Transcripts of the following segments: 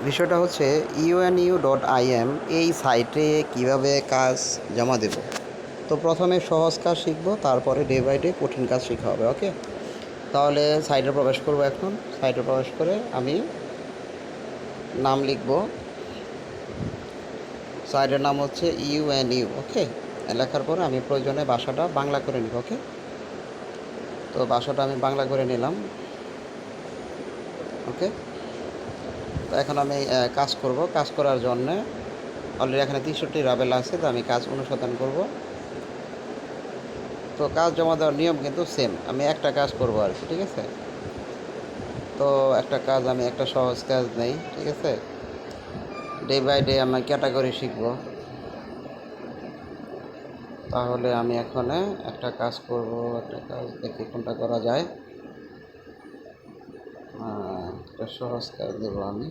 বিষয়টা হচ্ছে UNU.IM এই সাইটে কিভাবে কাজ জমা দেব। তো প্রথমে সহজ কাজ শিখবো, তারপরে ডে বাই ডে কঠিন কাজ শেখা হবে। ওকে, তাহলে সাইটে প্রবেশ করব। এখন সাইটে প্রবেশ করে আমি নাম লিখব। সাইটের নাম হচ্ছে UNU। ওকে, লেখার পরে আমি প্রয়োজনে ভাষাটা বাংলা করে নিব। ওকে, তো ভাষাটা আমি বাংলা করে নিলাম। ওকে, তো এখন আমি কাজ করব। কাজ করার জন্যে অলরেডি এখানে 63 রাবেল আছে, তো আমি কাজ অনুসন্ধান করব। তো কাজ জমা দেওয়ার নিয়ম কিন্তু সেম, আমি একটা কাজ করব আর কি। ঠিক আছে, তো একটা কাজ আমি একটা সহজ কাজ নেই। ঠিক আছে, ডে বাই ডে আমি ক্যাটাগরি শিখব। তাহলে আমি এখানে একটা কাজ করব, একটা কাজ দেখি কোনটা করা যায়। একটা সহজ কাজ দেবো আমি।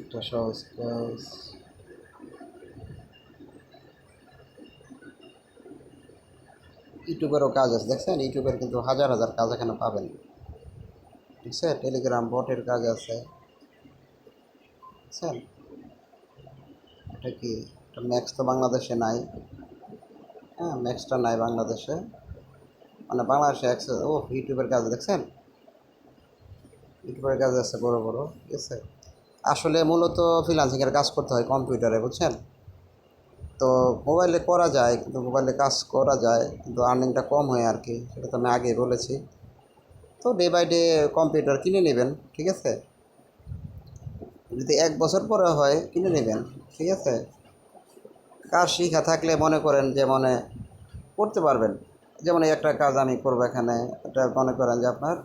একটা সহজ কাজ, ইউটিউবেরও কাজ আছে দেখছেন, ইউটিউবের কিন্তু হাজার হাজার কাজ এখানে পাবেন। ঠিক আছে, টেলিগ্রাম বটের কাজ আছে বুঝছেন। এটা কি, এটা ম্যাক্স তো বাংলাদেশে নাই। হ্যাঁ, ম্যাক্সটা নাই বাংলাদেশে, মানে বাংলাদেশে অ্যাক্সেস। ও, ইউটিউবের কাজ দেখছেন, ইউটিউবের কাজ আছে বড় বড়। ঠিক আছে, আসলে মূলত ফ্রিল্যান্সিংয়ের কাজ করতে হয় কম্পিউটারে বুঝছেন। তো মোবাইলে করা যায়, কিন্তু মোবাইলে কাজ করা যায় কিন্তু আর্নিংটা কম হয় আর কি, সেটা তো আমি আগে বলেছি। তো ডে বাই ডে কম্পিউটার কিনে নেবেন। ঠিক আছে, যদি 1 বছর পরে হয় কিনে নেবেন। ঠিক আছে, কাজ শিখা থাকলে মনে করেন যে মনে করতে পারবেন। যেমন এই একটা কাজ আমি করবো এখানে, এটা মনে করেন যে আপনার,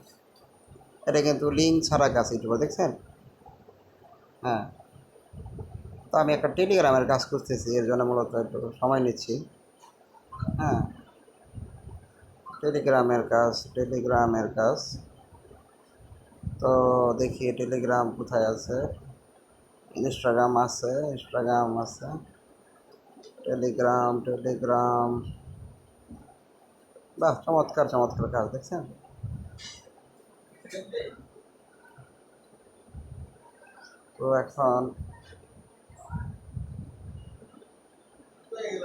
এটা কিন্তু লিঙ্ক ছাড়া কাজ ইউটিউবে দেখছেন। হ্যাঁ, তো আমি একটা টেলিগ্রামের কাজ করতেছি, এর জন্য মূলত একটু সময় নিচ্ছি। হ্যাঁ, টেলিগ্রামের কাজ। তো দেখি টেলিগ্রাম কোথায় আছে। ইনস্টাগ্রাম আছে। টেলিগ্রাম। বাহ, চমৎকার চমৎকার কাজ দেখছেন। তো এখন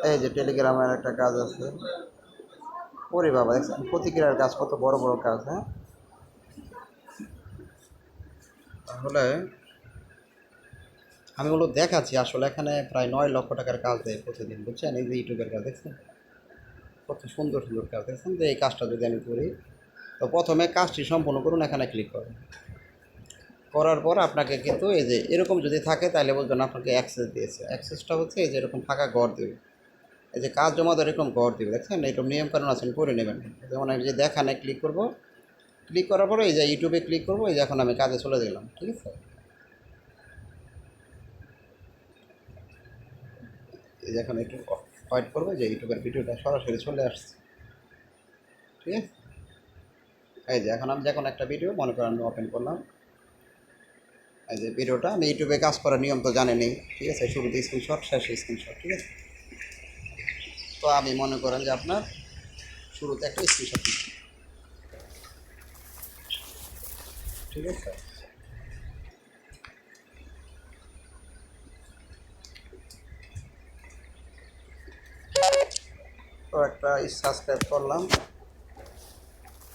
এই যে টেলিগ্রামের একটা কাজ আছে। ওরে বাবা, দেখছেন প্রতিক্রিয়ার কাজ, কত বড় বড় কাজ। হ্যাঁ, তাহলে আমি ওগুলো দেখাচ্ছি। আসলে এখানে প্রায় 9 লক্ষ টাকার কাজ দেয় প্রতিদিন বুঝছেন। এই যে ইউটিউবের কাজ দেখছেন, কত সুন্দর সুন্দর কাজ দেখছেন। যে এই কাজটা যদি আমি করি, তো প্রথমে কাজটি সম্পূর্ণ করুন, এখানে ক্লিক করুন। করার পর আপনাকে কিন্তু এই যে এরকম যদি থাকে, তাহলে বলবেন আপনাকে অ্যাক্সেস দিয়েছে। অ্যাক্সেসটা হচ্ছে এই যে এরকম ফাঁকা ঘর দেবে, এই যে কাজ জমা দেওয়ার এরকম ঘর দেবে দেখছেন। এরকম নিয়মকানুন আছেন, করে নেবেন। যেমন আমি যে দেখানে ক্লিক করব, ক্লিক করার পরে এই যে ইউটিউবে ক্লিক করবো। এই যে এখন আমি কাজে চলে গেলাম। ঠিক আছে, এই যে এখন একটু ওয়েট করবো, যে ইউটিউবের ভিডিওটা সরাসরি চলে আসছে। ঠিক আছে, এই যে এখন আমি যখন একটা ভিডিও মনে করেন আমি ওপেন করলাম, এই যে ভিডিওটা আমি ইউটিউবে কাজ করার নিয়ম তো জানেনই। ঠিক আছে, শুরুতে স্ক্রিনশট, শেষে স্ক্রিনশট। ঠিক আছে, তো আমি মনে করেন যে আপনার শুরুতে একটা স্ক্রিনশট নিচ্ছি। ঠিক আছে, তো একটা সাবস্ক্রাইব করলাম,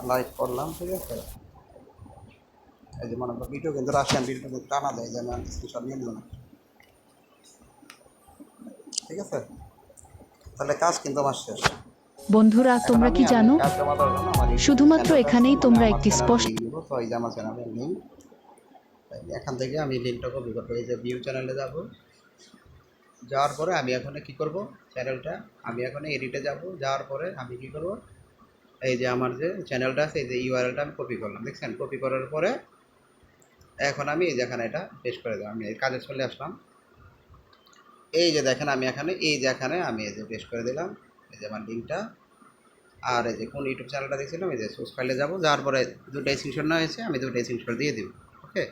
লাইক করলাম। ঠিক আছে, এই যে মনে করেন ভিডিও কিন্তু রাশিয়ান ভিডিও কিন্তু টানা দেয়, যে আমি স্ক্রিনশট নিয়ে নিলাম। ঠিক আছে, তাহলে কাজ কিন্তু আমার শেষ। বন্ধুরা, এখন তোমরা আমি কি আমি জানো, কাজ জমা দেওয়ার জন্য আমার ইউটিউব যে শুধুমাত্র চ্যানেলটা আছে, এখানেই মানে তোমরা আমার একটি চ্যানেলের স্পষ্ট লিঙ্ক দিব। তো এই যে আমার চ্যানেলের লিঙ্ক, এখান থেকে আমি লিঙ্কটা কপি করবো। এই যে ভিউ চ্যানেলে যাব, যাওয়ার পরে আমি এখানে কি করব, চ্যানেলটা আমি এখানে এডিটে যাব। যাওয়ার পরে আমি কি করব, এই যে আমার যে চ্যানেলটা আছে, এই যে ইউআরএলটা আমি কপি করলাম দেখছেন। কপি করার পরে এখন আমি এই যে এখানে এটা পেস্ট করে দেবো। আমি এই কাজে চলে আসলাম। এই যে দেখেন আমি এখানে, এই যে এখানে আমি এই যে পেস্ট করে দিলাম, এই যে আমার লিঙ্কটা। আর এই যে কোন ইউটিউব চ্যানেলটা দেখছিলাম, এই যে সোর্স ফাইলে যাবো। যাওয়ার পরে দুটো স্ক্রিনশট নেওয়া হয়েছে, আমি দুটো স্ক্রিনশট দিয়ে দিব। ওকে,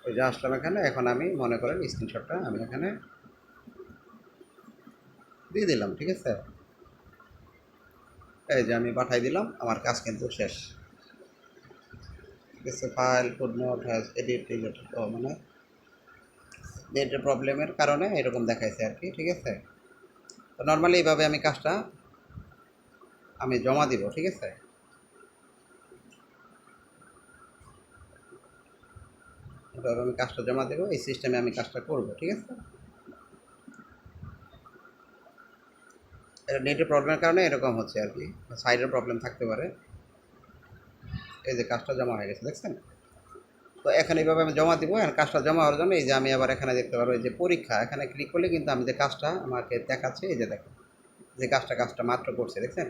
ওই যে আসলাম এখানে। এখন আমি মনে করেন স্ক্রিনশটটা আমি এখানে দিয়ে দিলাম। ঠিক আছে, এই যে আমি পাঠাই দিলাম, আমার কাজ কিন্তু শেষ। ঠিক আছে, file could not has edit related, ও মানে নেটের প্রবলেমের কারণে এরকম দেখাইছে আর কি। ঠিক আছে, তো নর্মালি এইভাবে আমি কাজটা আমি জমা দিব। ঠিক আছে, এভাবে আমি কাজটা জমা দেবো, এই সিস্টেমে আমি কাজটা করব। ঠিক আছে, এটা নেটের প্রবলেমের কারণে এরকম হচ্ছে আর কি, সাইডের প্রবলেম থাকতে পারে। এই যে কাজটা জমা হয়ে গেছে, দেখছেন? তো এখানে এইভাবে আমি জমা দিব। আর কাজটা জমা হওয়ার জন্য এই যে আমি আবার এখানে দেখতে পারবো এই যে পরীক্ষা, এখানে ক্লিক করলে কিন্তু আমি যে কাজটা আমাকে দেখাচ্ছে, এই যে দেখেন যে কাজটা মাত্র করছে, দেখছেন?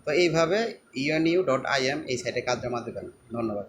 তো এইভাবে ইউএনইউ.im এই সাইটে কাজ জমা দেবেন। ধন্যবাদ।